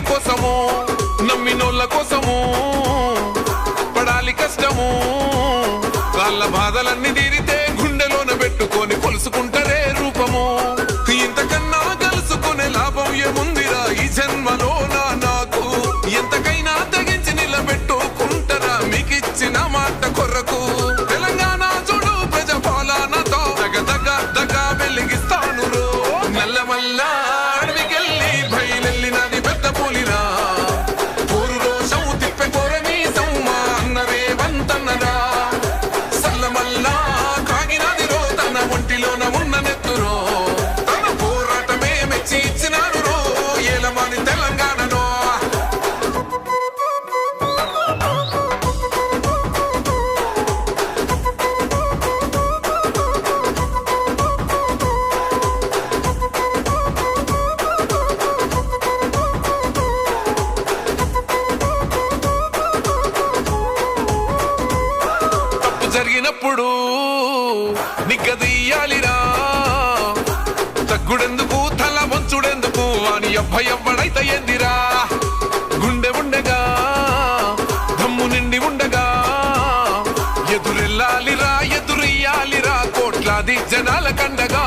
కోసము నమ్మినోళ్ళ కోసము పడాలి కష్టము వాళ్ళ బాధలన్నీ తీరితే గుండెలోన పెట్టుకొని కొలుసుకుంటారే రూపము ఇంతకన్నా కలుసుకునే లాభం ఏముందిరా ఈ జన్మలో నాకు ఎంతకైనా తెగించి నిలబెట్టుకుంటారా మీకిచ్చిన మాట కొరకు తెలంగాణ చూడు ప్రజా పాలనతో దగ వెలిగిస్తాను రో నల్లమల్ల అడవికెళ్ళి బయలెళ్ళినది పెద్ద పులిరా పోరు రోషం తిప్పే కోరని సౌమా అన్నరే వంతన్నరా సల్లమల్ల కాగినది రో తన ఒంటిలోన ఉన్న నెత్తురో తన పోరాటమే మెచ్చి ఇచ్చినాడు రో ఏలమని తెలంగాణలో జరిగినప్పుడు నిగ్గదీయాలిరా తగ్గుడెందుకు తల వంచుడెందుకు అని ఎవ్వడైతే ఏందిరా గుండె ఉండగా దమ్ము నిండి ఉండగా ఎదురెళ్ళాలిరా ఎదురెయ్యాలిరా కోట్లాది జనాల కండగా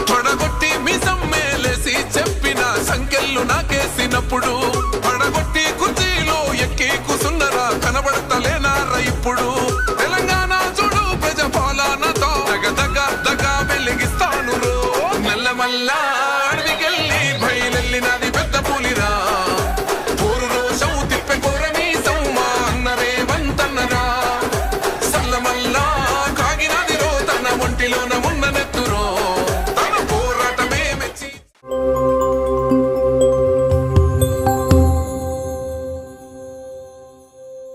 తొడగొట్టి మిసం మేలేసి చెప్పిన సంఖ్యలు నాకేసినప్పుడు పడగొట్టి కుర్చీలో ఎక్కి కూసున్నరా కనబడతలేనారా ఇప్పుడు